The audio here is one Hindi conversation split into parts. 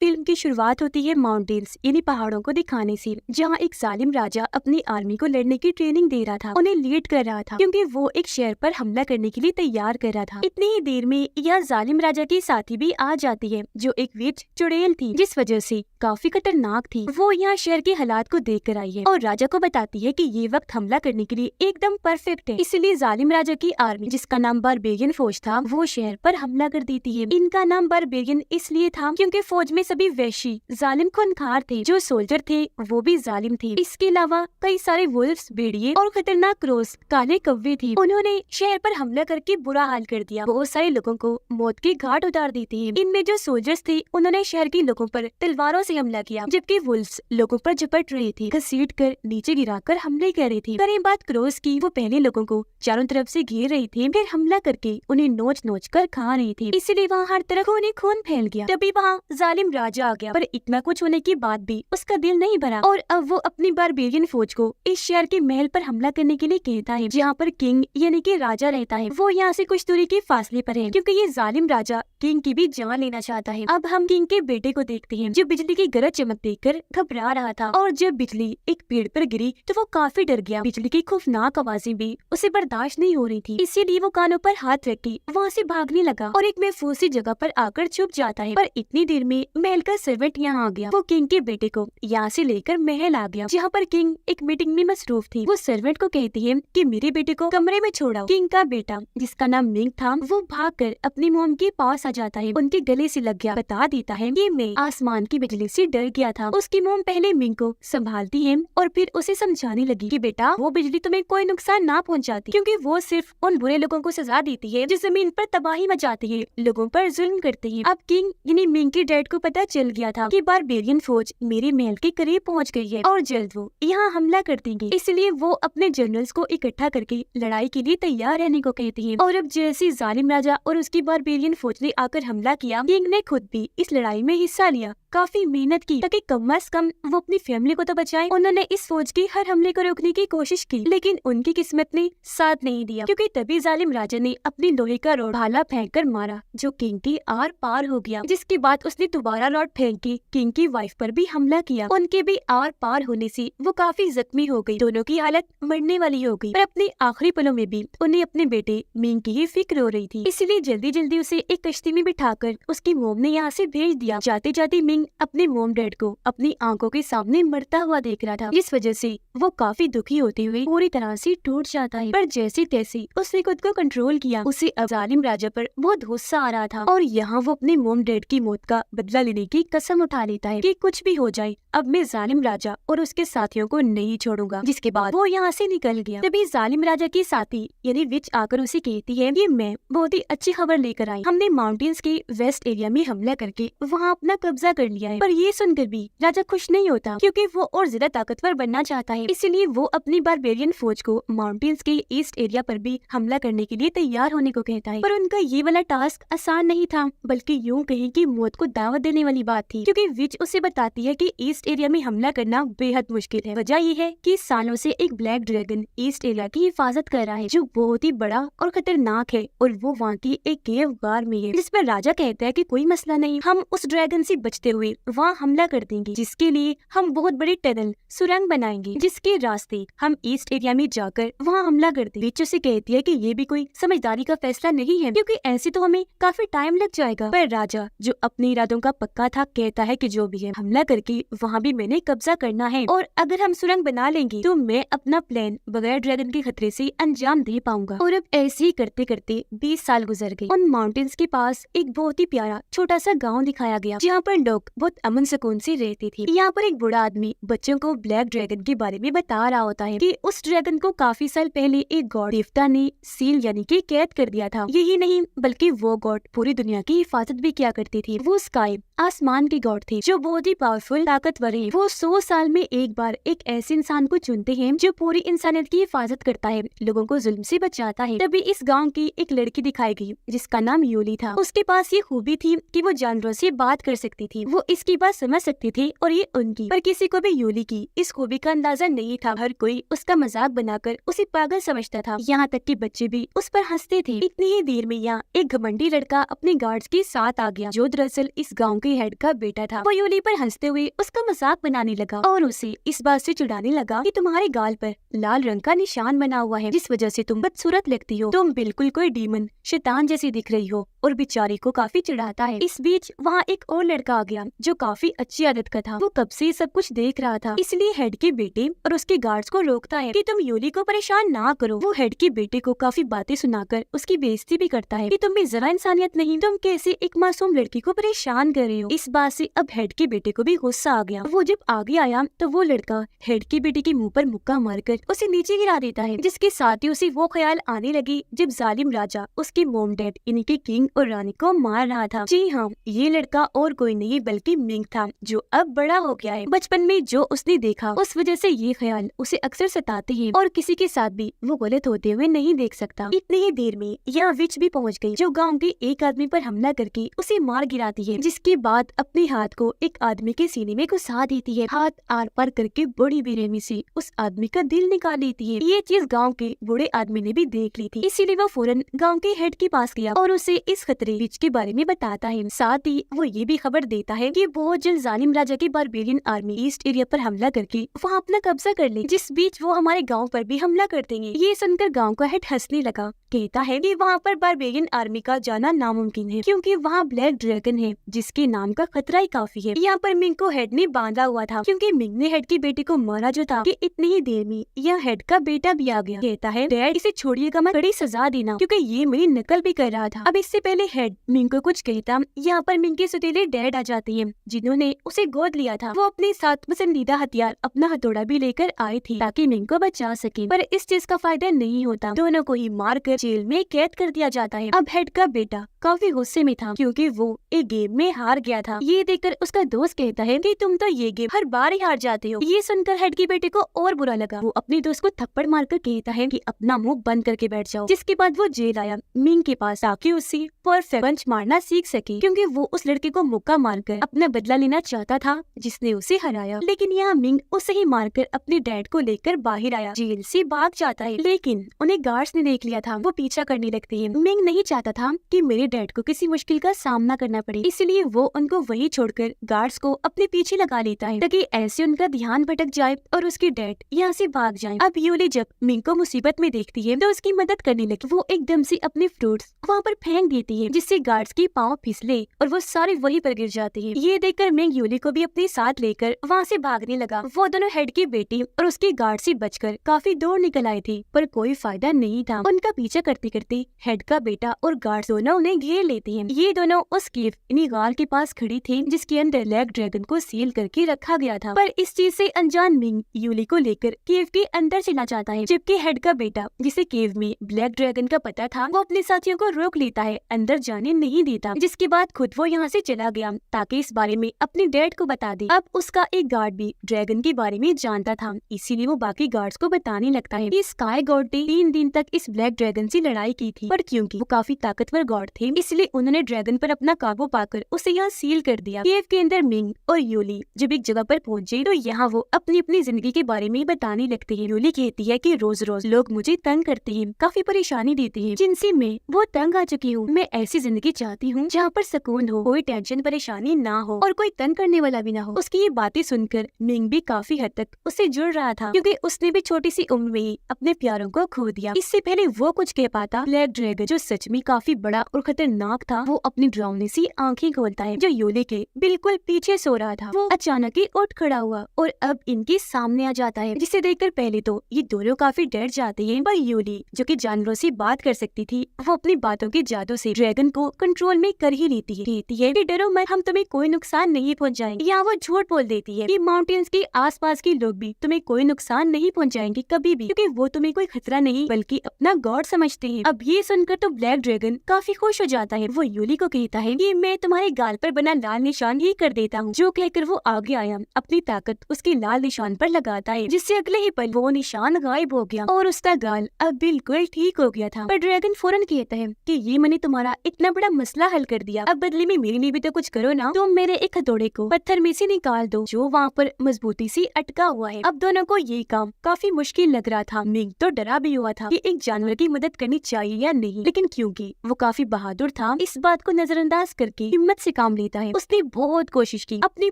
फिल्म की शुरुआत होती है माउंटेन्स यानी पहाड़ों को दिखाने से, जहाँ एक जालिम राजा अपनी आर्मी को लड़ने की ट्रेनिंग दे रहा था, उन्हें लीड कर रहा था क्योंकि वो एक शहर पर हमला करने के लिए तैयार कर रहा था। इतनी ही देर में यह जालिम राजा की साथी भी आ जाती है, जो एक वीर चुड़ैल थी, जिस वजह से काफी खतरनाक थी। वो यहाँ शहर के हालात को देख कर आई है और राजा को बताती है कि ये वक्त हमला करने के लिए एकदम परफेक्ट है। इसलिए जालिम राजा की आर्मी, जिसका नाम बारबेरियन फौज था, वो शहर पर हमला कर देती है। इनका नाम बारबेरियन इसलिए था क्योंकि फौज में सभी वैशी जालिम खूंखार थे। जो सोल्जर थे वो भी जालिम थे। इसके अलावा कई सारे वुल्फ्स, भेड़िए और खतरनाक क्रोस, काले कौवे थे। उन्होंने शहर पर हमला करके बुरा हाल कर दिया। बहुत सारे लोगों को मौत के घाट उतार देते हैं। इनमें जो सोल्जर्स थे उन्होंने शहर के लोगों पर तलवारों से हमला किया, जबकि वुल्फ्स लोगों पर झपट रहे थे, घसीट कर नीचे गिराकर हमले कर रहे थे। करें बात क्रोस की, वो पहले लोगों को चारों तरफ से घेर रहे थे, फिर हमला करके उन्हें नोच नोच कर खा रहे थे। इसीलिए वहाँ हर तरफ खून फैल गया। तभी वहाँ जालिम राजा आ गया, पर इतना कुछ होने के बाद भी उसका दिल नहीं भरा और अब वो अपनी बारबेरियन फौज को इस शहर के महल पर हमला करने के लिए कहता है, जहाँ पर किंग यानी कि राजा रहता है। वो यहाँ से कुछ दूरी के फासले पर है, क्योंकि ये जालिम राजा किंग की भी जान लेना चाहता है। अब हम किंग के बेटे को देखते हैं, जो बिजली की गरज चमक देखकर घबरा रहा था, और जब बिजली एक पेड़ पर गिरी तो वो काफी डर गया। बिजली की खौफनाक आवाजें भी उसे बर्दाश्त नहीं हो रही थी, इसीलिए वो कानों पर हाथ रख के वहाँ से भागने लगा और एक महफूज सी जगह पर आकर छुप जाता है। पर इतनी देर में महल का सर्वेंट यहाँ आ गया। वो किंग के बेटे को यहाँ से लेकर महल आ गया, जहाँ पर किंग एक मीटिंग में मसरूफ थी। वो सर्वेंट को कहती है कि मेरे बेटे को कमरे में छोड़ाओ। किंग का बेटा, जिसका नाम मिंग था, वो भागकर अपनी मोम के पास आ जाता है, उनके गले से लग गया, बता देता है कि मैं आसमान की बिजली से डर गया था। उसकी मोम पहले मिंग को संभालती है और फिर उसे समझाने लगी कि बेटा, वो बिजली तुम्हें कोई नुकसान ना पहुँचाती, क्योंकि वो सिर्फ उन बुरे लोगों को सजा देती है जो जमीन पर तबाही मचाते हैं, लोगों पर जुल्म करते हैं। अब किंग यानी मिंग के डैड को पता चल गया था कि बारबेरियन फौज मेरे महल के करीब पहुंच गई है और जल्द वो यहाँ हमला कर देंगे। इसलिए वो अपने जनरल्स को इकट्ठा करके लड़ाई के लिए तैयार रहने को कहते हैं। और अब जैसे जालिम राजा और उसकी बारबेरियन फौज ने आकर हमला किया, किंग ने खुद भी इस लड़ाई में हिस्सा लिया, काफी मेहनत की ताकि कम से कम वो अपनी फैमिली को तो बचाए। उन्होंने इस फौज के हर हमले को रोकने की कोशिश की, लेकिन उनकी किस्मत ने साथ नहीं दिया, क्योंकि तभी जालिम राजा ने अपनी लोहे का रॉड भाला फेंक कर मारा, जो किंग की आर पार हो गया। जिसके बाद उसने दोबारा रॉड फेंक के किंग की वाइफ पर भी हमला किया। उनके भी आर पार होने से वो काफी जख्मी हो गई। दोनों की हालत मरने वाली हो गई, पर अपने आखिरी पलों में भी उन्हें अपने बेटे मिंग की ही फिक्र हो रही थी। इसलिए जल्दी जल्दी उसे एक कश्ती में बिठाकर उसकी मोम ने यहाँ से भेज दिया। जाते जाते मिंग अपने मोम डैड को अपनी आंखों के सामने मरता हुआ देख रहा था, जिस वजह से वो काफी दुखी होते हुए पूरी तरह से टूट जाता है। पर जैसे तैसे उसने खुद को कंट्रोल किया। उसे अब जालिम राजा पर बहुत गुस्सा आ रहा था और यहाँ वो अपने मोम डैड की मौत का बदला लेने की कसम उठा लेता है कि कुछ भी हो जाए, अब मैं जालिम राजा और उसके साथियों को नहीं छोड़ूंगा। जिसके बाद वो यहाँ से निकल गया। तभी जालिम राजा की साथी यानी विच आकर उसे कहती है कि मैं बहुत ही अच्छी खबर लेकर आई, हमने माउंटेन्स के वेस्ट एरिया में हमला करके वहाँ अपना कब्जा कर लिया है। पर ये सुनकर भी राजा खुश नहीं होता, क्योंकि वो और ज्यादा ताकतवर बनना चाहता है। इसीलिए वो अपनी बारबेरियन फौज को माउंटेन्स के ईस्ट एरिया पर भी हमला करने के लिए तैयार होने को कहता है। पर उनका ये वाला टास्क आसान नहीं था, बल्कि यूँ कहें कि मौत को दावत देने वाली बात थी, क्योंकि विच उसे बताती है कि ईस्ट एरिया में हमला करना बेहद मुश्किल है। वजह ये है कि सालों से एक ब्लैक ड्रैगन ईस्ट एरिया की हिफाजत कर रहा है, जो बहुत ही बड़ा और खतरनाक है, और वो वहाँ की एक केव गार में है। जिस पर राजा कहता है कि कोई मसला नहीं, हम उस ड्रैगन से बचते हुए वहाँ हमला कर देंगे, जिसके लिए हम बहुत बड़ी टनल सुरंग बनाएंगे, जिसके रास्ते हम ईस्ट एरिया में जाकर वहाँ हमला कर देंगे। विच उसे कहती है कि ये भी कोई समझदारी का फैसला नहीं है, क्योंकि ऐसे तो हमें काफी टाइम लग जाएगा। पर राजा, जो अपने इरादों का पक्का था, कहता है कि जो भी है, हमला करके वहाँ भी मैंने कब्जा करना है, और अगर हम सुरंग बना लेंगे तो मैं अपना प्लान बगैर ड्रैगन के खतरे से अंजाम दे पाऊंगा। और अब ऐसे ही करते करते 20 साल गुजर गए। उन माउंटेन्स के पास एक बहुत ही प्यारा छोटा सा गाँव दिखाया गया, जहाँ पर लोग बहुत अमन सुकून से रहते थे। यहाँ पर एक बूढ़ा आदमी बच्चों को ब्लैक ड्रैगन के बारे में बता रहा होता है कि उस ड्रैगन को काफी साल पहले एक गॉड देवता ने सील यानी कि कैद कर दिया था। यही नहीं, बल्कि वो गॉड पूरी दुनिया की हिफाजत भी किया करती थी। वो स्काई आसमान के गॉड थे, जो बहुत ही पावरफुल ताकतवर है। वो 100 साल में एक बार एक ऐसे इंसान को चुनते हैं जो पूरी इंसानियत की हिफाजत करता है, लोगों को जुल्म से बचाता है। तभी इस गांव की एक लड़की दिखाई गई, जिसका नाम यूली था। उसके पास ये खूबी थी कि वो जानवरों से बात कर सकती थी, वो इसकी बात समझ सकती थी और ये उनकी। पर किसी को भी यूली की इस खूबी का अंदाजा नहीं था। हर कोई उसका मजाक बनाकर उसे पागल समझता था, यहाँ तक कि बच्चे भी उस पर हंसते थे। इतनी ही देर में यहाँ एक घमंडी लड़का अपने गार्ड्स के साथ आ गया, जो दरअसल इस गाँव के हेड का बेटा था। वो यूली पर हंसते हुए उसका मजाक बनाने लगा और उसे इस बात से चिढ़ाने लगा कि तुम्हारे गाल पर लाल रंग का निशान बना हुआ है, जिस वजह से तुम बदसूरत लगती हो। तुम बिल्कुल कोई डीमन शैतान जैसी दिख रही हो, और बेचारी को काफी चिढ़ाता है। इस बीच वहाँ एक और लड़का आ गया जो काफी अच्छी आदत का था। वो कब से सब कुछ देख रहा था, इसलिए हेड के बेटे और उसके गार्ड्स को रोकता है कि तुम यूली को परेशान ना करो। वो हेड के बेटे को काफी बातें सुनाकर उसकी बेइज्जती भी करता है कि तुम में जरा इंसानियत नहीं, तुम कैसे एक मासूम लड़की को परेशान कर रहे हो। इस बात से अब हेड के बेटे को भी गुस्सा आ गया। वो जब आगे आया तो वो लड़का हेड के बेटे के मुंह पर मुक्का मारकर उसे नीचे गिरा देता है, जिसके साथ ही उसे वो ख्याल आने लगी जब जालिम राजा उसके मोम डैड यानी कि किंग और रानी को मार रहा था। जी हाँ, ये लड़का और कोई नहीं बल्कि मिंग था, जो अब बड़ा हो गया है। बचपन में जो उसने देखा उस वजह से ये ख्याल उसे अक्सर सताते हैं और किसी के साथ भी वो गलत होते हुए नहीं देख सकता। इतनी ही देर में यहाँ विच भी पहुँच गई, जो गाँव के एक आदमी पर हमला करके उसे मार गिराती है, जिसके बाद अपने हाथ को एक आदमी के सीने में घुसा देती है। हाथ आर पार करके बड़ी बेरहमी से उस आदमी का दिल निकाल लेती है। ये चीज गाँव के बूढ़े आदमी ने भी देख ली थी, इसीलिए वो फौरन गाँव के हेड के पास गया और उसे इस खतरे विच के बारे में बताता है। साथ ही वो ये भी खबर देता है कि बहुत जल्द जालिम राजा की बारबेरियन आर्मी ईस्ट एरिया पर हमला करके वहाँ अपना कब्जा कर ले, जिस बीच वो हमारे गाँव पर भी हमला कर देंगे। ये सुनकर गाँव का हेड हंसने लगा, कहता है कि वहाँ पर बारबेरियन आर्मी का जाना नामुमकिन है, क्योंकि वहाँ ब्लैक ड्रैगन है, जिसके नाम का खतरा ही काफी है। यहाँ पर मिंग को हेड ने बांधा हुआ था, क्योंकि मिंग ने हेड के बेटे को मारा जो था कि इतनी ही देर में यह हेड का बेटा भी आ गया। कहता है, डैड इसे छोड़िएगा, मत, कड़ी सजा देना, क्योंकि ये मेरी नकल भी कर रहा था। अब इससे पहले हेड मिंग को कुछ कहता, यहाँ पर मिंग के सौतेले डैड आ जाते हैं, जिन्होंने उसे गोद लिया था। वो अपने साथ पसंदीदा हथियार अपना हथौड़ा भी लेकर आए थे ताकि मिंग को बचा सके, पर इस चीज का फायदा नहीं होता। दोनों को ही मारकर जेल में कैद कर दिया जाता है। अब हेड का बेटा काफी गुस्से में था, क्योंकि वो एक गेम में हार गया था। ये देखकर उसका दोस्त कहता है कि तुम तो ये गेम हर बार ही हार जाते हो। ये सुनकर हेड के बेटे को और बुरा लगा। वो अपने दोस्त को थप्पड़ मारकर कहता है कि अपना मुंह बंद करके बैठ जाओ। जिसके बाद वो जेल आया मिंग के पास, ताकि उसे परफेक्ट पंच मारना सीख सके, क्योंकि वो उस लड़के को मुक्का मारकर अपना बदला लेना चाहता था जिसने उसे हराया। लेकिन यहाँ मिंग उसे ही मारकर अपने डैड को लेकर बाहर आया, जेल से भाग जाता है। लेकिन उन्हें गार्ड्स ने देख लिया था, वो पीछा करने लगते हैं। मिंग नहीं चाहता था कि मेरे डैड को किसी मुश्किल का सामना करना पड़े, इसलिए वो उनको वहीं छोड़कर गार्ड्स को अपने पीछे लगा लेता है, ताकि ऐसे उनका ध्यान भटक जाए और उसके डैड यहाँ से भाग जाए। अब यूली जब मिंग को मुसीबत में देखती है तो उसकी मदद करने लगी। वो एकदम से अपने फ्रूट्स वहाँ पर फेंक देती है, जिससे गार्ड्स की पाँव फिसले और वो सारे वहीं पर गिर जाते हैं। ये देखकर मिंग यूली को भी अपने साथ लेकर वहाँ से भागने लगा। वो दोनों हेड की बेटी और उसके गार्ड से बचकर काफी दूर निकल आए थे, पर कोई फायदा नहीं था। उनका पीछा करते करते हेड का बेटा और गार्ड दोनों उन्हें घेर लेते हैं। ये दोनों उस केव यानी गार के पास खड़ी थी, जिसके अंदर ब्लैक ड्रैगन को सील करके रखा गया था। पर इस चीज से अनजान मिंग यूली को लेकर केव के अंदर चला जाता है, जबकि हेड का बेटा, जिसे केव में ब्लैक ड्रैगन का पता था, वो अपने साथियों को रोक लेता है, अंदर जाने नहीं देता। जिसके बाद खुद वो यहाँ से चला गया ताकि इस बारे में अपने डैड को बता दे। अब उसका एक गार्ड भी ड्रैगन के बारे में जानता था, इसीलिए वो बाकी गार्ड्स को बताने लगता है कि स्काई गॉड ने 3 दिन तक इस ब्लैक ड्रैगन से लड़ाई की थी, पर क्योंकि वो काफी ताकतवर गॉड थे, इसलिए उन्होंने ड्रैगन पर अपना काबू पाकर उसे यहाँ सील कर दिया। केव के अंदर मिंग और यूली जब एक जगह पर पहुंचे तो यहाँ वो अपनी अपनी जिंदगी के बारे में बताने लगते हैं। यूली कहती है कि रोज रोज लोग मुझे तंग करते हैं, काफी परेशानी देते हैं, जिनसे मैं वो तंग आ चुकी हूँ। मैं ऐसी जिंदगी चाहती हूँ जहाँ पर सुकून हो, कोई टेंशन परेशानी ना हो और कोई तंग करने वाला भी ना हो। उसकी ये बातें सुनकर मिंग भी काफी हद तक उससे जुड़ रहा था, क्योंकि उसने भी छोटी सी उम्र में ही अपने प्यारों को खो दिया। इससे पहले वो कुछ कह पाता, ब्लैक ड्रैगन जो सच में काफी बड़ा और खतरनाक था, वो अपनी डरावनी सी आंखें खोलता है, जो यूली के बिल्कुल पीछे सो रहा था। वो अचानक ही उठ खड़ा हुआ और अब इनके सामने आ जाता है, जिसे देखकर पहले तो ये दोनों काफी डर जाते हैं, पर यूली जो कि जानवरों से बात कर सकती थी, वो अपनी बातों के जादू से ड्रैगन को कंट्रोल में कर ही लेती है। कहती है कि डरो मत, हम तुम्हें कोई नुकसान नहीं पहुंचाएंगे। या वो झूठ बोल देती है कि माउंटेन्स के आसपास के लोग भी तुम्हें कोई नुकसान नहीं पहुंचाएंगे कभी भी, क्योंकि वो तुम्हें कोई खतरा नहीं बल्कि अपना गॉड समझते हैं। अब ये सुनकर तो ब्लैक ड्रैगन काफी खुश हो जाता है। वो यूली को कहता है कि मैं तुम्हारे गाल पर बना लाल निशान ही कर देता हूँ। जो कहकर वो आगे आया, अपनी ताकत उसके लाल निशान पर लगाता है, जिससे अगले ही पल वो निशान गायब हो गया और उसका गाल अब बिल्कुल ठीक हो गया था। पर ड्रैगन फौरन कहता है कि ये मैंने तुम्हारा इतना बड़ा मसला हल कर दिया, अब बदले में मेरे लिए भी तो कुछ करो ना। तुम मेरे एक हथौड़े को पत्थर में से निकाल दो जो वहाँ पर मजबूती से अटका हुआ है। अब दोनों को ये काम काफी मुश्किल लग रहा था। मिंग तो डरा भी हुआ था कि एक जानवर की मदद करनी चाहिए या नहीं, लेकिन क्योंकि वो काफी बहादुर था, इस बात को नजरअंदाज करके हिम्मत से काम लेता है। उसने बहुत कोशिश की, अपनी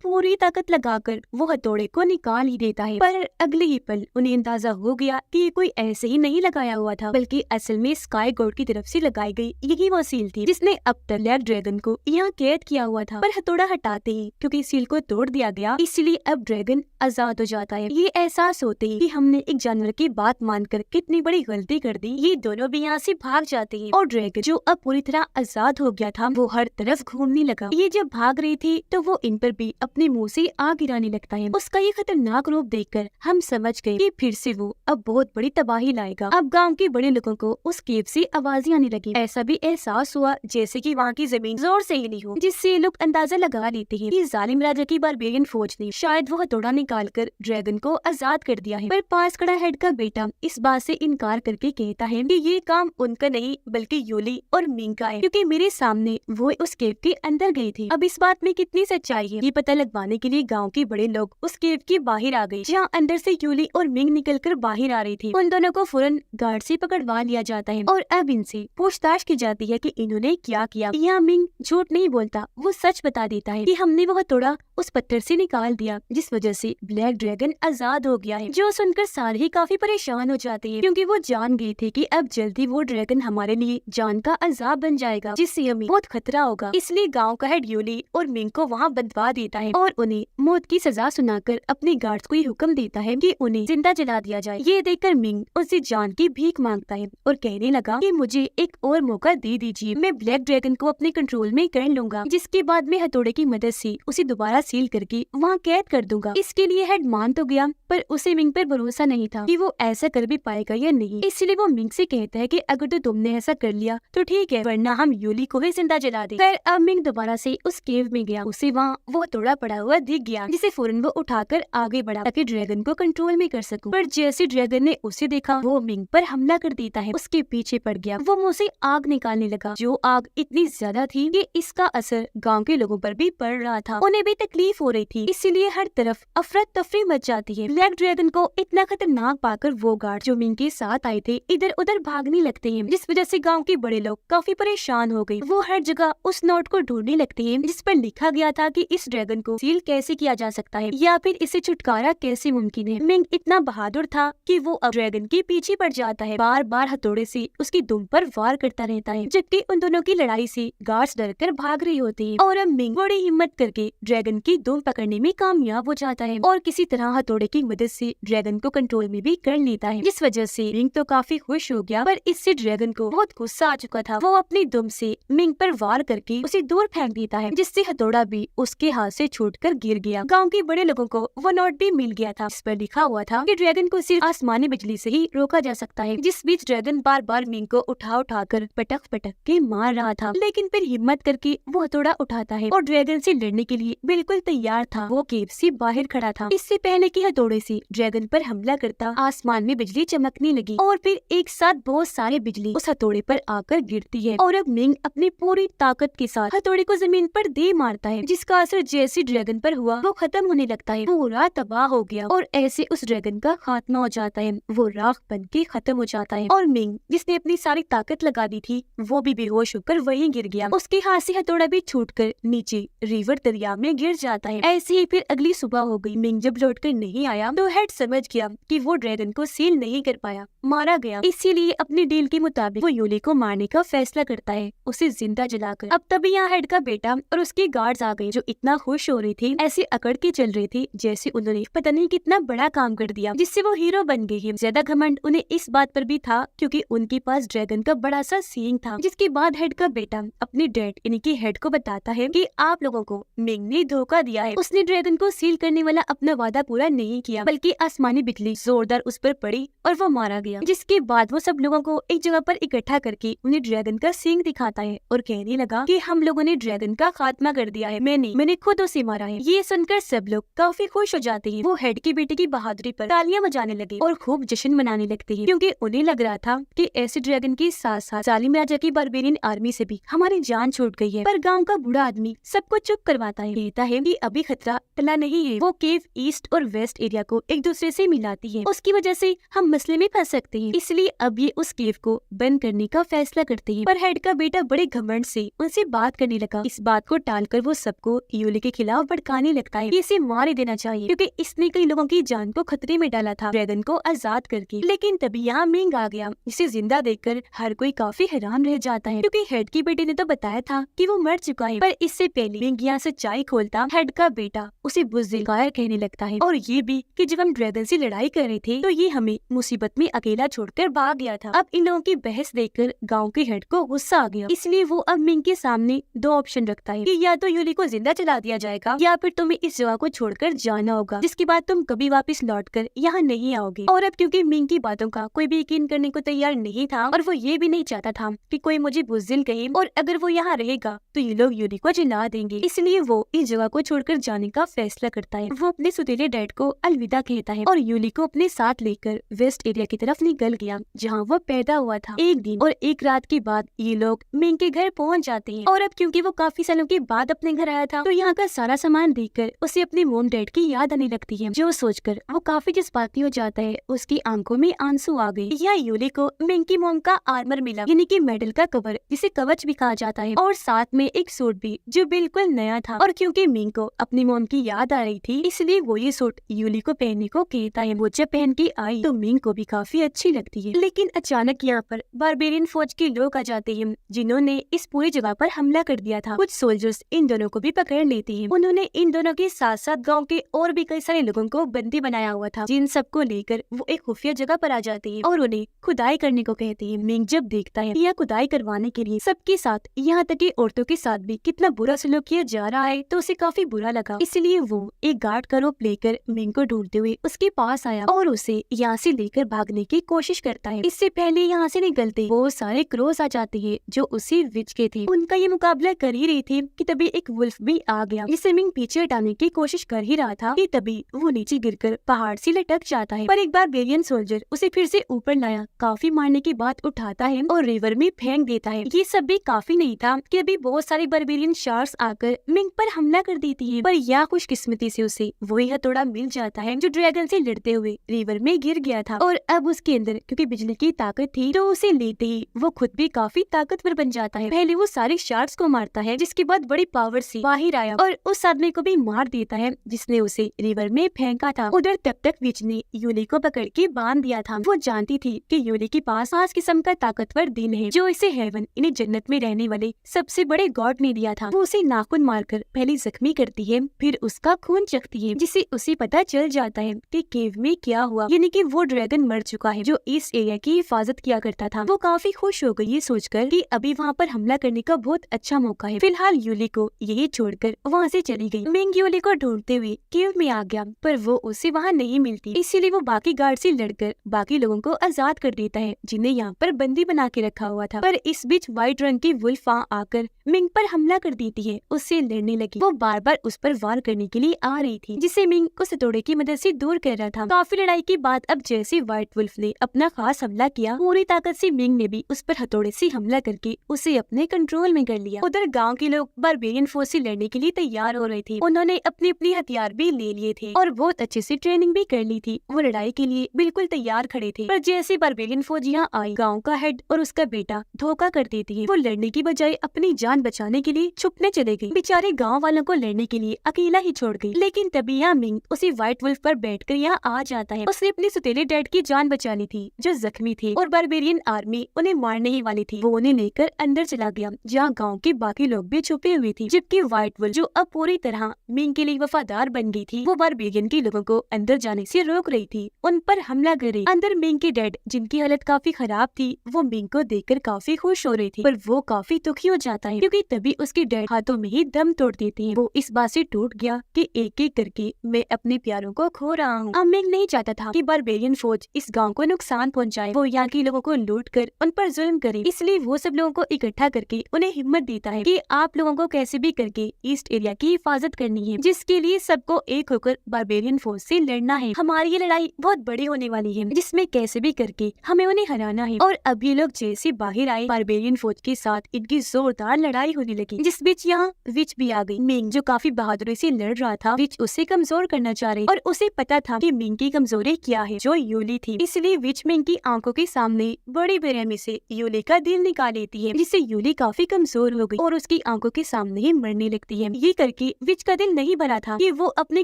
पूरी ताकत लगाकर वो हथौड़े को निकाल ही देता है, पर अगले ही पल उन्हें अंदाजा हो गया कि ये कोई ऐसे ही नहीं लगाया हुआ था, बल्कि असल में स्काई गॉड की तरफ से लगाई गई यही वो सील थी जिसने अब तक ब्लैक ड्रैगन को यहाँ कैद किया हुआ था। पर हथौड़ा हटाते ही क्योंकि सील को तोड़ दिया गया, इसलिए अब ड्रैगन आजाद हो जाता है। ये एहसास होते ही कि हमने एक जानवर की बात मानकर कितनी बड़ी गलती कर दी, ये दोनों भी यहाँ से भाग जाते हैं और ड्रैगन जो अब पूरी तरह आजाद हो गया था वो हर तरफ घूमने लगा। ये जब भाग रही थी तो वो इन पर भी अपने मुंह से आग गिराने लगता है। उसका ये खतरनाक रूप देखकर हम समझ गए कि फिर से वो अब बहुत बड़ी तबाही लाएगा। अब गांव के बड़े लोगों को उस केव से आवाजें आने लगी। ऐसा भी एहसास हुआ जैसे कि वहाँ की जमीन जोर से हिली हो, जिससे लोग अंदाजा लगा लेते हैं कि जालिम राजा की बारबेरियन फौज ने शायद वो हथौड़ा निकाल कर ड्रैगन को आजाद कर दिया है। पर पास खड़ा हेड का बेटा इस बात से इनकार करके कहता है कि ये काम उनका नहीं बल्कि यूली और मिंग का है, क्योंकि मेरे सामने वो उस केव के अंदर गई थी। अब इस बात में कितनी सच्चाई है ये पता लगवाने के लिए गाँव के बड़े लोग उस केव के बाहर आ गए, जहाँ अंदर से यूली और मिंग निकल कर बाहर आ रही थी। उन दोनों को फौरन गार्ड से पकड़वा लिया जाता है और अब इनसे पूछताछ की जाती है कि इन्होंने क्या किया। यहाँ मिंग झूठ नहीं बोलता, वो सच बता देता है कि हमने वो हथौड़ा उस पत्थर से निकाल दिया जिस वजह से ब्लैक ड्रैगन आजाद हो गया है। जो सुनकर सारे ही काफी परेशान हो जाते हैं, क्योंकि वो जान गए थे कि अब जल्दी वो ड्रैगन हमारे लिए जान का अजाब बन जाएगा, जिससे हमें बहुत खतरा होगा। इसलिए गाँव का हेड यूली और मिंग को वहाँ बंधवा देता है और उन्हें मौत की सजा सुनाकर अपने गार्ड्स को ये हुक्म देता है कि उन्हें जिंदा जला दिया जाए। ये देखकर मिंग उससे जान की भीख मांगता है और कहने लगा कि मुझे एक और मौका दे दीजिए, मैं ब्लैक ड्रैगन को अपने कंट्रोल में कर लूंगा, जिसके बाद मैं हथौड़े की मदद से उसे दोबारा सील करके वहाँ कैद कर दूंगा। इसके लिए हेड मान तो गया, पर उसे मिंग पर भरोसा नहीं था कि वो ऐसा कर भी पाएगा या नहीं। इसलिए वो मिंग से कहता है कि अगर तो तुमने ऐसा कर लिया तो ठीक है, वरना हम यूली को ही जिंदा जला दे। फिर अब मिंग दोबारा से उस केव में गया, उसे वहाँ वो हथौड़ा पड़ा हुआ दिख गया, जिसे फौरन वो उठाकर आगे बढ़ा ताकि ड्रैगन को कंट्रोल में कर सकूं। पर जैसे ड्रैगन ने उसे देखा वो मिंग पर हमला कर देता है, उसके पीछे पड़ गया। वो मुंह से आग निकालने लगा, जो आग इतनी ज्यादा थी कि इसका असर गांव के लोगों पर भी पड़ रहा था। उन्हें भी तकलीफ हो रही थी, इसीलिए हर तरफ अफरा तफरी मच जाती है। ब्लैक ड्रैगन को इतना खतरनाक पाकर वो गार्ड जो मिंग के साथ आए थे इधर उधर भागने लगते हैं, जिस वजह से गांव के बड़े लोग काफी परेशान हो गए। वो हर जगह उस नोट को ढूंढने लगते हैं जिस पर लिखा गया था कि इस ड्रैगन को सील कैसे किया जा सकता है या फिर इसे छुटकारा कैसे मुमकिन है। मिंग इतना बहादुर था कि वो अब ड्रैगन के पीछे पड़ जाता है, बार बार हथौड़े से उसकी दुम पर वार करता रहता है, जबकि उन दोनों की लड़ाई से गार्ड्स डरकर भाग रही होती है। और अब मिंग बड़ी हिम्मत करके ड्रैगन की दुम पकड़ने में कामयाब हो जाता है और किसी तरह हथौड़े की मदद से ड्रैगन को कंट्रोल में भी कर लेता है, जिस वजह से मिंग तो काफी खुश हो गया। पर इससे ड्रैगन को बहुत गुस्सा आ चुका था। वो अपनी दुम से मिंग पर वार करके उसे दूर फेंक देता है, जिससे हथौड़ा भी उसके हाथ से छूटकर गिर गया। गाँव के बड़े लोगों को वो नोट भी मिल गया था, जिस पर लिखा हुआ था कि ड्रैगन को सिर्फ आसमानी बिजली से ही रोका जा सकता है। जिस बीच ड्रैगन बार बार मिंग को उठा कर पटक के मार रहा था, लेकिन फिर हिम्मत करके वो हथौड़ा उठाता है और ड्रैगन से लड़ने के लिए बिल्कुल तैयार था। वो केव से बाहर खड़ा था। इससे पहले कि हथौड़े से ड्रैगन पर हमला करता, आसमान में बिजली चमकने लगी और फिर एक साथ बहुत सारी बिजली उस हथौड़े पर आकर गिरती है। और अब मिंग अपनी पूरी ताकत के साथ हथौड़े को जमीन पर दे मारता है, जिसका असर जैसे ड्रैगन पर हुआ वो खत्म होने लगता है, पूरा तबाह हो गया और ऐसे उस ड्रैगन का खात्मा हो जाता है। वो राख बन के खत्म हो जाता है और मिंग जिसने अपनी सारी ताकत लगा दी थी वो भी बेहोश होकर वहीं गिर गया। उसके हाथ से हथौड़ा भी छूटकर नीचे रिवर दरिया में गिर जाता है। ऐसे ही फिर अगली सुबह हो गई। मिंग जब लौटकर नहीं आया तो हेड समझ गया कि वो ड्रैगन को सील नहीं कर पाया, मारा गया। इसीलिए अपनी डील के मुताबिक वो यूली को मारने का फैसला करता है, उसे जिंदा जलाकर। अब तभी यहाँ हेड का बेटा और उसके गार्ड्स आ गए, जो इतना खुश हो रही थी, ऐसे अकड़ के चल रहे थे जैसे उन्होंने पता नहीं कितना बड़ा काम कर दिया, जिससे वो हीरो बन गए। ज्यादा घमंड उन्हें इस बात पर भी था क्योंकि उनके पास ड्रैगन का बड़ा सा सींग था। जिसके बाद हेड का बेटा अपने डैड यानी कि हेड को बताता है कि आप लोगों को मिंग ने धोखा दिया है। उसने ड्रैगन को सील करने वाला अपना वादा पूरा नहीं किया, बल्कि आसमानी बिजली जोरदार उस पर पड़ी और वो मारा गया। जिसके बाद वो सब लोगों को एक जगह पर इकट्ठा करके उन्हें ड्रैगन का सींग दिखाता है और कहने लगा कि हम लोगों ने ड्रैगन का खात्मा कर दिया है, मैंने खुद उसे मारा है। ये सुनकर सब लोग काफी खुश हो जाते हैं। वो हेड के बेटे की बहादुरी पर तालियां बजाने लगे और खूब जश्न मनाने लगते हैं, क्योंकि उन्हें लग रहा था कि ऐसे ड्रैगन के साथ साथ जालिम राजा की बारबेरियन आर्मी से भी हमारी जान छूट गई है। पर गांव का बूढ़ा आदमी सबको चुप करवाता है, कहता है कि अभी खतरा टला नहीं है। वो केव ईस्ट और वेस्ट एरिया को एक दूसरे से मिलाती है। उसकी वजह से हम मसले में फंस सकते हैं, इसलिए अब ये उस केव को बंद करने का फैसला करते हैं। पर हेड का बेटा बड़े घमंड से उनसे बात करने लगा। इस बात को टालकर वो सबको यूली के खिलाफ भड़काने लगता है कि इसे मार ही देना चाहिए क्योंकि इसने कई लोगों की जान को खतरे में डाला था ड्रैगन को आजाद करके। लेकिन तभी यहाँ मिंग आ गया। इसे जिंदा देखकर हर कोई काफी हैरान रह जाता है क्योंकि हेड की बेटे ने तो बताया था कि वो मर चुका है। पर इससे पहले मिंग यहाँ सच्चाई खोलता हेड का बेटा उसे बुज़दिल कायर कहने लगता है और ये भी कि जब हम ड्रैगन से लड़ाई कर रहे थे तो ये हमें मुसीबत में अकेला छोड़कर भाग गया था। अब इन लोगों की बहस देखकर गांव के हेड को गुस्सा आ गया, इसलिए वो अब मिंग के सामने दो ऑप्शन रखता है कि या तो यूली को जिंदा चला दिया जाएगा या फिर तुम्हें इस जगह को छोड़कर जाना होगा, जिसके बाद तुम कभी वापस लौटकर यहाँ नहीं आओगे। और अब क्योंकि मिंग की बातों का कोई भी यकीन करने को तैयार नहीं था और वो ये भी नहीं चाहता था कि कोई मुझे बुज़दिल कहे और अगर वो यहाँ रहेगा तो ये लोग यूली को जला देंगे, इसलिए वो इस जगह को छोड़कर जाने का फैसला करता है। वो अपने सुतीले डैड को अलविदा कहता है और यूली को अपने साथ लेकर वेस्ट एरिया की तरफ निकल गया जहाँ वो पैदा हुआ था। एक दिन और एक रात के बाद ये लोग मिंग के घर पहुँच जाते हैं और अब क्योंकि वो काफी सालों के बाद अपने घर आया था तो यहाँ का सारा सामान देखकर उसे अपने मोम डैड की याद आने लगती है, जो सोचकर वो काफी जज्बाती हो जाता है। उसकी आंखों में आंसू आ गए। यहाँ यूली को मिंग की मोम का आर्मर मिला, यानी कि मेडल का कवर जिसे कवच भी कहा जाता है, और साथ में एक सूट भी जो बिल्कुल नया था। और क्योंकि मिंग को अपनी मोम की याद आ रही थी इसलिए वो ये सूट यूली को पहनने को कहता है। वो जब पहन के आई तो मिंग को भी काफी अच्छी लगती है। लेकिन अचानक यहाँ पर बारबेरियन फौज के लोग आ जाते हैं जिन्होंने इस पूरी जगह पर हमला कर दिया था। कुछ सोल्जर्स इन दोनों को भी पकड़ लेते हैं। उन्होंने इन दोनों के साथ साथ गाँव के और भी कई सारे लोगों को बंदी बनाया हुआ था, जिन सबको लेकर वो एक खुफिया जगह पर आ जाते हैं और उन्हें खुदाई करने को कहते हैं। मिंग जब देखता है यह खुदाई करवाने के लिए सबके साथ यहाँ तक कि औरतों के साथ भी कितना बुरा सलूक किया जा रहा है तो उसे काफी बुरा लगा, इसलिए वो एक गार्ड का रूप लेकर मिंग को ढूंढते हुए उसके पास आया और उसे यहाँ से लेकर भागने की कोशिश करता है। इससे पहले यहाँ से निकलते वो सारे क्रोस आ जाते हैं जो उसी विच के थे। उनका ये मुकाबला कर ही रही थी कि तभी एक वुल्फ भी आ गया, जिसे मिंग पीछे हटाने की कोशिश कर ही रहा था कि तभी वो नीचे गिरकर पहाड़ से लटक जाता है। पर एक बार बेरियन सोल्जर उसे फिर से ऊपर लाया, काफी मारने के बाद उठाता है और रिवर में फेंक देता है। ये सब भी काफी नहीं था कि अभी बहुत सारे बारबेरियन शार्क्स आकर मिंग पर हमला कर देती है। पर यह खुशकिस्मती से उसे वही हथौड़ा मिल जाता है जो ड्रैगन से लड़ते हुए रिवर में गिर गया था और अब उसके अंदर क्योंकि बिजली की ताकत थी तो उसे लेते ही वो खुद भी काफी ताकतवर बन जाता है। पहले वो सारे शार्क्स को मारता है जिसके बाद बड़ी पावर से बाहर आया और उस आदमी को भी मार देता है जिसने उसे रिवर में फेंका था। उधर तब तक विच ने यूली को पकड़ के बांध दिया था। वो जानती थी कि यूली के पास खास किस्म का ताकतवर दिन है जो इसे हेवन इन्हें जन्नत में रहने वाले सबसे बड़े गॉड ने दिया था। वो उसे नाखून मारकर पहले जख्मी करती है, फिर उसका खून चखती है जिससे उसे पता चल जाता है कि केव में क्या हुआ, यानी कि वो ड्रैगन मर चुका है जो इस एरिया की हिफाजत किया करता था। वो काफी खुश हो गई ये सोचकर कि अभी वहाँ पर हमला करने का बहुत अच्छा मौका है। फिलहाल यूली को यही छोड़कर वहाँ से चली गई। मिंग यूली को ढूंढते हुए केव में आ गया पर वो उसे वहाँ नहीं मिलती, इसीलिए वो बाकी गार्ड से लड़कर बाकी लोगों को आजाद कर देता है जिन्हें यहाँ पर बंदी बना के रखा हुआ था। पर इस बीच व्हाइट रंग की वुल्फ आकर मिंग पर हमला कर देती है, उससे लड़ने लगी। वो बार बार उस पर वार करने के लिए आ रही थी जिसे मिंग उस हथौड़े की मदद से दूर कर रहा था। काफी लड़ाई के बाद अब जैसे व्हाइट वुल्फ ने अपना खास हमला किया, पूरी ताकत से मिंग ने भी उस पर हथौड़े से हमला करके उसे अपने कंट्रोल में कर लिया। उधर गाँव के लोग बारबेरियन फोर्स से लड़ने के लिए तैयार हो रहे थे। उन्होंने अपने अपने हथियार भी ले लिए थे और बहुत अच्छे से ट्रेनिंग भी कर ली थी। वो लड़ाई के लिए बिल्कुल तैयार खड़े थे। पर जैसे बारबेरियन फौज यहाँ आई, गाँव का हेड और उसका बेटा धोखा कर देती है। वो लड़ने की बजाय अपनी जान बचाने के लिए छुपने चले गए। बेचारे गाँव वालों को लड़ने के लिए अकेला ही छोड़ गई। लेकिन तभी यहाँ मिंग उसी व्हाइट वुल्फ पर बैठकर यहाँ आ जाता है। उसने अपने सुतेले डैड की जान बचानी थी जो जख्मी थे और बारबेरियन आर्मी उन्हें मारने ही वाली थी। वो उन्हें लेकर अंदर चला गया जहाँ गाँव के बाकी लोग भी छुपे हुए थे, जबकि व्हाइट वुल्फ जो अब पूरी तरह मिंग के लिए वफादार बन गई थी, वो बारबेरियन के लोगों को अंदर जाने से रोक रही थी, उन पर हमला कर रही। अंदर मिंग के डैड जिनकी हालत काफी खराब थी वो मिंग को देखकर काफी खुश हो रही थी, पर वो काफी दुखी हो जाता है क्योंकि तभी उसके डैड हाथों में ही दम तोड़ देते हैं। वो इस बात से टूट गया कि एक एक करके मैं अपने प्यारों को खो रहा हूँ। अब मिंग नहीं चाहता था कि बारबेरियन फौज इस गाँव को नुकसान पहुँचाए, वो यहाँ के लोगों को लूट कर उन पर जुल्म करे। इसलिए वो सब लोगों को इकट्ठा करके उन्हें हिम्मत देता है कि आप लोगों को कैसे भी करके ईस्ट एरिया की हिफाजत करनी है, जिसके लिए सबको एक होकर बारबेरियन फौज से लड़ना है। हमारी ये लड़ाई बहुत बड़ी होने वाली है जिसमें कैसे भी करके हमें उन्हें हराना है। और अब ये लोग जैसे बाहर आए, बारबेरियन फौज के साथ इनकी जोरदार लड़ाई होने लगी, जिस बीच यहाँ विच भी आ गई। मिंग जो काफी बहादुरी से लड़ रहा था, विच उसे कमजोर करना चाह रही और उसे पता था कि मिंग की कमजोरी क्या है, जो यूली थी। इसलिए विच मिंग की आंखों के सामने बड़ी बेरहमी से यूली का दिल निकाल लेती है, जिससे यूली काफी कमजोर हो गई और उसकी आंखों के सामने ही मरने लगती है। ये करके विच का दिल नहीं भरा था कि वो अपने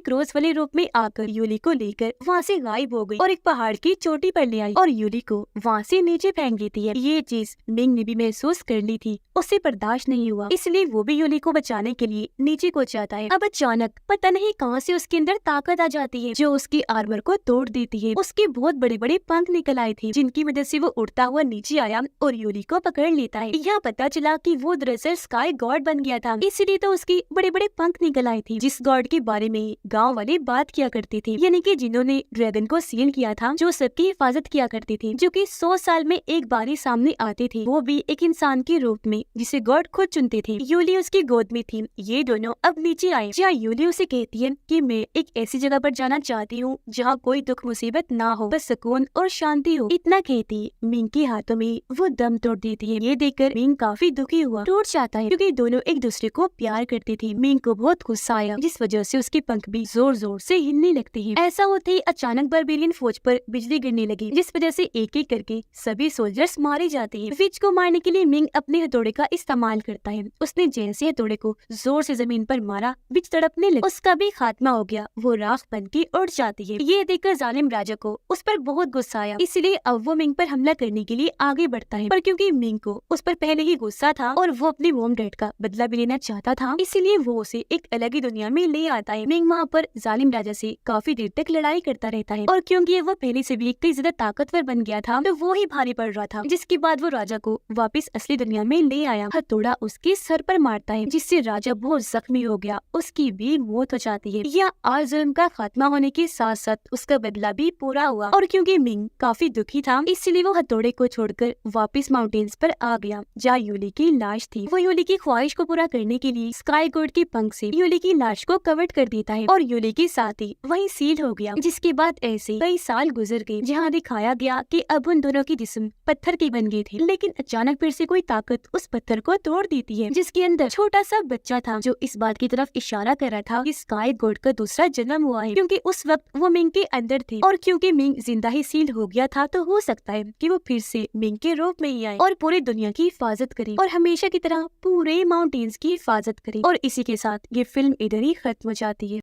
क्रोस वाले रूप में आकर यूली को लेकर वहाँ से गायब हो गई और एक पहाड़ की चोटी पर ले आई और यूली को वहाँ से नीचे फेंक देती है। ये चीज मिंग ने भी महसूस कर ली थी, उससे बर्दाश्त नहीं हुआ, इसलिए वो भी यूली को बचाने के लिए नीचे को जाता है। अब अचानक पता नहीं कहाँ से उसके अंदर ताकत आ जाती है, जो उसकी आर्मर को तोड़ देती है। उसके बहुत बड़े बड़े पंख निकल आए थे, जिनकी वजह से वो उड़ता हुआ नीचे आया और यूली को पकड़ लेता है। यहाँ पता चला कि वो दरअसल स्काई गॉड बन गया था, इसीलिए तो उसकी बड़े बड़े पंख निकल आए थे, जिस गॉड के बारे में गाँव वाले बात किया करते थे, यानी कि जिन्होंने ड्रैगन को सील किया था, जो सबकी हिफाजत किया करते थे, जो कि 100 साल में एक बार ही सामने आते थे, वो भी एक इंसान के रूप में, जिसे गॉड खुद चुनते थे। यूली उसकी गोद में थी। ये दोनों अब नीचे आए, जहाँ यूली उसे कहती है कि मैं एक ऐसी जगह पर जाना चाहती हूँ जहाँ कोई दुख मुसीबत ना हो, बस सुकून और शांति हो। इतना कहती मिंग के हाथों में वो दम तोड़ देती है। ये देखकर मिंग काफी दुखी हुआ, टूट जाता है, क्योंकि दोनों एक दूसरे को प्यार करते थे। मिंग को बहुत गुस्सा आया, जिस वजह से उसके पंख भी जोर जोर से हिलने लगते हैं। ऐसा होते ही अचानक बारबेरियन फौज पर बिजली गिरने लगी, जिस वजह से एक एक करके सभी सोल्जर्स मारे जाते हैं। विच को मारने के लिए मिंग अपने हथौड़े का इस्तेमाल करता है। उसने जैसे हथौड़े को जोर से जमीन पर मारा, विच तड़पने लगा, उसका भी खात्मा हो गया, वो राख बन के उड़ जाती है। ये देखकर जालिम राजा को उस पर बहुत गुस्सा आया, इसलिए अब वो मिंग पर हमला करने के लिए आगे बढ़ता है। पर क्योंकि मिंग को उस पर पहले ही गुस्सा था और वो अपने मॉम डैड का बदला भी लेना चाहता था, इसलिए वो उसे एक अलग ही दुनिया में ले आता है। मिंग वहाँ पर जालिम राजा से काफी देर तक लड़ाई करता रहता है और क्योंकि वो पहले से भी कई ज्यादा ताकतवर बन गया था, तो वो ही भारी पड़ रहा था, जिसके बाद वो राजा को वापस असली दुनिया में ले आया। हथौड़ा उसके सर पर मारता है, जिससे राजा बहुत जख्मी हो गया, उसकी भी मौत हो जाती है। यह आज जुल्म का खात्मा होने के साथ साथ उसका बदला भी पूरा हुआ और क्योंकि मिंग काफी दुखी था, इसलिए वो हथौड़े को छोड़कर वापस माउंटेन्स पर आ गया, जहाँ यूली की लाश थी। वो यूली की ख्वाहिश को पूरा करने के लिए स्काई गॉड के पंख से यूली की लाश को कवर कर देता है और यूली के साथ ही वही सील हो गया। जिसके बाद ऐसे कई साल गुजर गए, जहाँ दिखाया गया कि अब उन दोनों की जिस्म पत्थर के बन गए थे, लेकिन अचानक फिर से कोई ताकत उस पत्थर को तोड़ देती है, जिसके अंदर छोटा सा बच्चा था, जो इस बात की तरफ इशारा कर रहा था कि स्काई गॉड का दूसरा जन्म हुआ है, क्योंकि उस वक्त वो मिंग के अंदर थे और क्योंकि मिंग जिंदा ही सील हो गया था, तो हो सकता है कि वो फिर से मिंग के रूप में ही आए और पूरी दुनिया की हिफाजत करे और हमेशा की तरह पूरे माउंटेन्स की हिफाजत करे। और इसी के साथ ये फिल्म इधर ही खत्म हो जाती है।